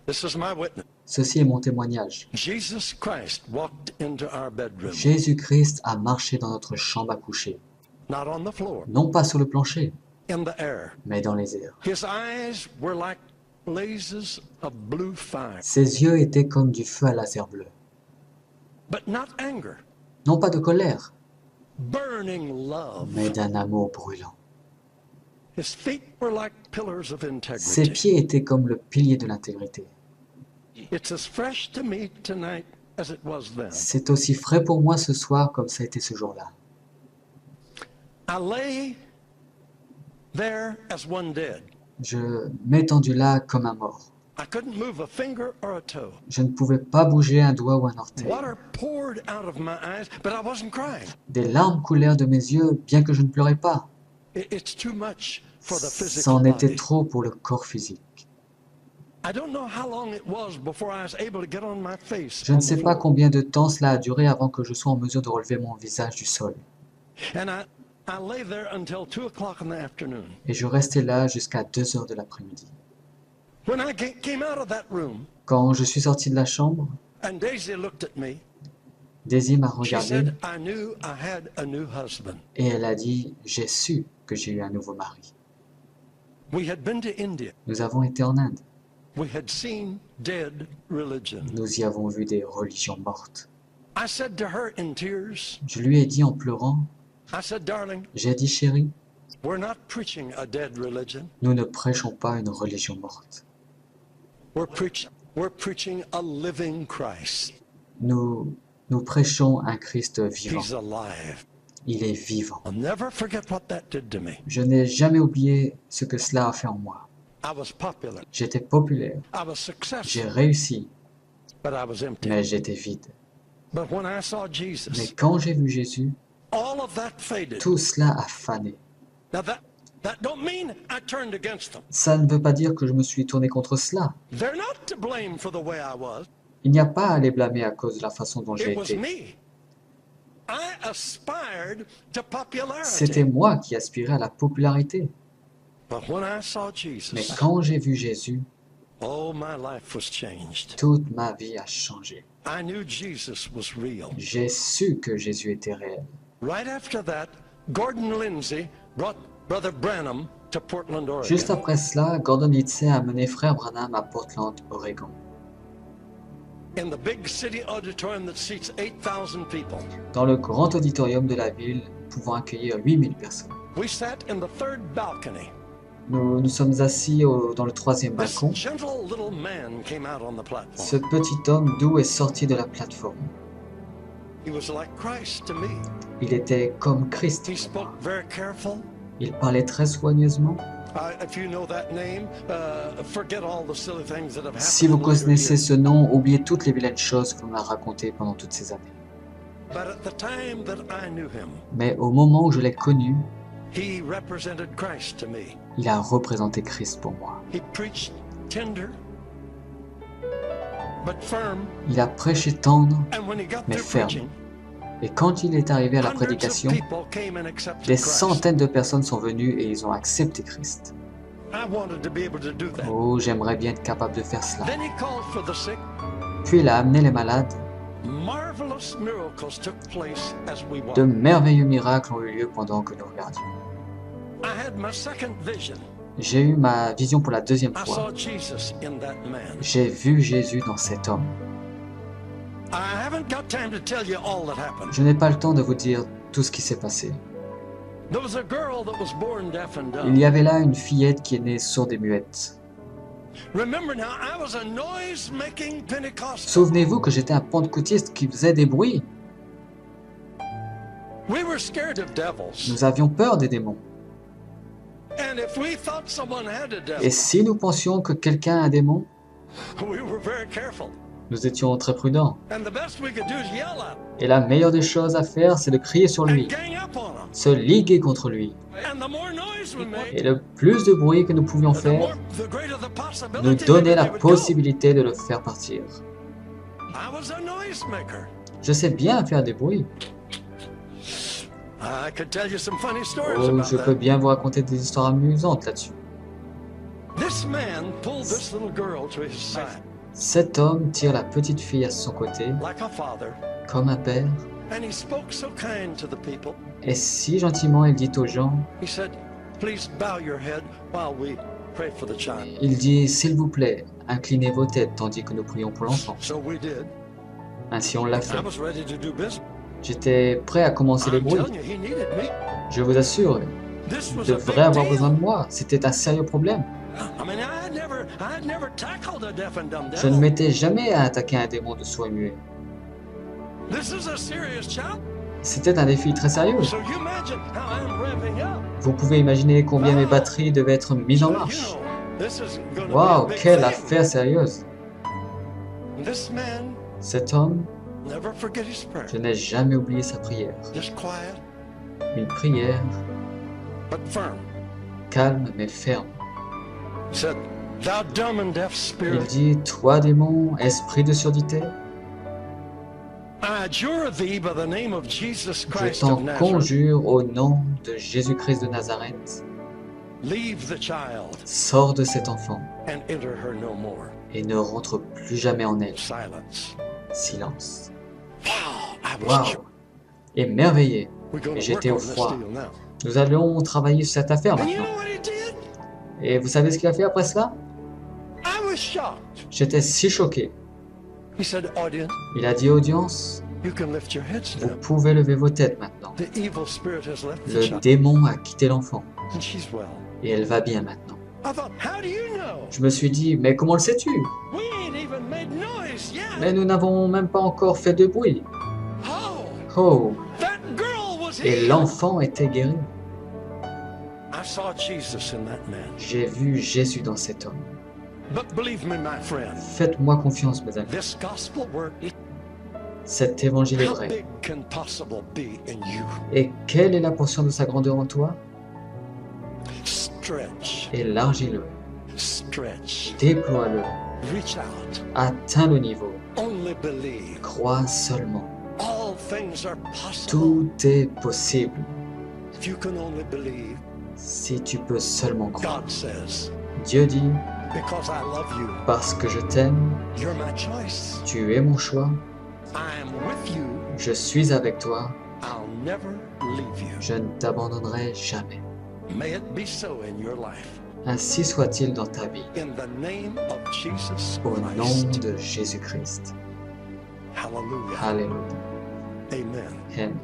This is my witness. Ceci est mon témoignage. Jesus Christ walked into our bedroom, Jésus-Christ a marché dans notre chambre à coucher, not on the floor, non pas sur le plancher, in the air. mais dans les airs. His eyes were like blazes of blue fire, Ses yeux étaient comme du feu à laser bleu. but not anger, Non pas de colère, burning love. mais d'un amour brûlant. His feet were like pillars of Ses integrity. pieds étaient comme le pilier de l'intégrité. It's as fresh to me tonight as it was then. C'est aussi frais pour moi ce soir comme ça a été ce jour-là. I lay there as one dead. Je m'étendus là comme un mort. I couldn't move a finger or a toe. Je ne pouvais pas bouger un doigt ou un orteil. Water poured out of my eyes, but I wasn't crying. Des larmes coulèrent de mes yeux, bien que je ne pleurais pas. It's too much for the physical C'en était body. trop pour le corps physique. I don't know how long it was before I was able to get on my face Je on ne the sais pas floor. combien de temps cela a duré avant que je sois en mesure de relever mon visage du sol. And I lay there until 2 o'clock in the afternoon. Et je restais là jusqu'à 2 heures de l'après-midi. When I came out of that room Quand je suis sorti de la chambre, and Daisy looked at me, Daisy m'a she regardé said, I knew I had a new husband. et elle a dit « J'ai su que j'ai eu un nouveau mari. We had been to India. Nous avons été en Inde. We had seen dead religion. Nous y avons vu des religions mortes. I said to her in tears, Je lui ai dit en pleurant, I said, darling, j'ai dit chérie, we're not preaching a dead religion. nous ne prêchons pas une religion morte. We're preaching a living Christ. Nous prêchons un Christ vivant. He's alive. Il est vivant. I'll never forget what that did to me. Je n'ai jamais oublié ce que cela a fait en moi. I was popular. J'étais populaire, I was j'ai successful, réussi, but I was empty. mais j'étais vide. But when I saw Mais Jesus, quand j'ai vu Jésus, all of that faded. tout cela a fané. Now that don't mean I turned against them. Ça ne veut pas dire que je me suis tourné contre cela. They're not to blame for the way I was. Il n'y a pas à les blâmer à cause de la façon dont j'ai It was été. me. I aspired to C'était popularity. moi qui aspirais à la popularité. But when I saw Mais Jesus, quand j'ai vu Jésus, oh, my life was changed. toute ma vie a changé. I knew Jesus was real. J'ai su que Jésus était réel. Right after that, Gordon Lindsay brought Brother Branham to Portland, Juste Oregon. après cela, Gordon Lindsay a amené Frère Branham à Portland, Oregon. In the big city auditorium that seats 8,000 people. Dans le grand auditorium de la ville, pouvant accueillir 8000 personnes. We sat in the third balcony. Nous sommes assis dans le troisième This balcon. gentle little man came out on the Ce platform. petit homme doux est sorti de la plateforme. He was like Christ to me. Il était comme Christ. He spoke very careful. Il parlait très soigneusement. If you know that name, forget all the silly things that have happened. Si vous in later connaissez years. ce nom, oubliez toutes les vilaines choses qu'on a racontées pendant toutes ces années. But at the time that I knew him, Mais au moment où je l'ai connu, he represented Christ to me. il a représenté Christ pour moi. He preached tender, but firm. Il a prêché tendre, And when he got mais through ferme. preaching, Et quand il est arrivé à la hundreds of prédication, people came and accepted des Christ. centaines de personnes sont venues et ils ont accepté Christ. I wanted to be able to do that. Oh, j'aimerais bien être capable de faire cela. Then he called for the sick. Puis il a amené les malades. Marvelous miracles took place as we De walked. merveilleux miracles ont eu lieu pendant que nous regardions. I had my second vision. J'ai eu ma vision pour la deuxième I fois. saw Jesus in that man. J'ai vu Jésus dans cet homme. I haven't got time to tell you all that happened. Je n'ai pas le temps de vous dire tout ce qui s'est passé. There was a girl that was born deaf and Il y dumb. avait là une fillette qui est née sourde et muette. Remember now, I was a noise-making Pentecostal. Souvenez-vous que j'étais un pentecôtiste qui faisait des bruits. We were scared of devils. Nous avions peur des démons. And if we thought someone had a Et devil, si nous pensions que quelqu'un a un démon, we were very careful. nous étions très prudents. And the best we could do is yell at him Et la meilleure des choses à faire, c'est de crier sur lui, and gang up on him. se liguer contre lui. And the more noise we made, Et le plus de bruit que nous pouvions faire, the greater the possibility nous that donnait la they would go. possibilité de le faire partir. I was a noisemaker. Je sais bien faire des bruits. I could tell you some funny stories Oh, about je peux that. bien vous raconter des histoires amusantes là-dessus. This man pulled this little girl to his side. Cet homme tire la petite fille à son côté, like a father, comme un père, and he spoke so kind to the people. et si gentiment il dit aux gens, He said, please bow your head while we pray for the child. il dit, s'il vous plaît, inclinez vos têtes tandis que nous prions pour l'enfant. So we did. Ainsi on l'a I fait. was ready to do business. J'étais prêt à commencer les I'm bruits. telling you, he needed me. Je vous assure, This il was a devrait big avoir besoin deal. de moi. C'était un sérieux problème. I mean, I had never tackled a deaf and dumb Je ne devil. m'étais jamais attaqué à un démon de sourd et muet. This is a serious challenge. C'était un défi très sérieux. So you imagine how I'm revving up. Vous pouvez imaginer combien mes batteries devaient être mises en So, you marche. know, this is gonna be Waouh, a big quelle thing. affaire sérieuse. This man Cet homme, never forget his prayer. je n'ai jamais oublié sa prière. Just quiet, Une prière but firm. calme mais ferme. He said, thou dumb and deaf Il spirit, dit, toi démon, esprit de surdité, I adjure thee by the name of Jesus je Christ t'en of Nazareth. conjure au nom de Jésus-Christ de Nazareth, Leave the child sors de cet enfant and enter her no more. et ne rentre plus jamais en elle. Silence. Silence. Wow, I was Waouh! Émerveillé. We're going Et to j'étais work au on this froid. deal now. Nous allons travailler sur cette affaire And you maintenant. know what he did? Et vous savez ce qu'il a fait après cela? I was shocked. J'étais si choqué. He said, audience, Il a dit, audience, you can lift your heads vous now. pouvez lever vos têtes maintenant. The evil spirit has left the Le child, démon a quitté l'enfant and she's well. et elle va bien maintenant. I thought, how do you know? Je me suis dit, mais comment le sais-tu? We ain't even made noise yet. Mais nous n'avons même pas encore fait de bruit. Oh, Oh! that girl was Et healed. l'enfant était guéri. I saw Jesus in that man. J'ai vu Jésus dans cet homme. But believe me, my friend, Faites-moi confiance, mes amis. this gospel word, Cet évangile est how vrai. big can possible be in you? Et quelle est la portion de sa grandeur en toi? Stretch, Élargis-le, stretch, déploie-le, reach out, atteins le niveau, only believe. crois seulement. All things are possible Tout est possible if you can only believe. si tu peux seulement croire. God says, Dieu dit, because I love you, parce que je t'aime, you're my choice. tu es mon choix, I am with you. je suis avec toi, I'll never leave you. je ne t'abandonnerai jamais. May it be so in your life. Ainsi soit-il dans ta vie, In the name of Jesus au nom Christ. de Jésus-Christ. Hallelujah. Alléluia. Amen. Amen.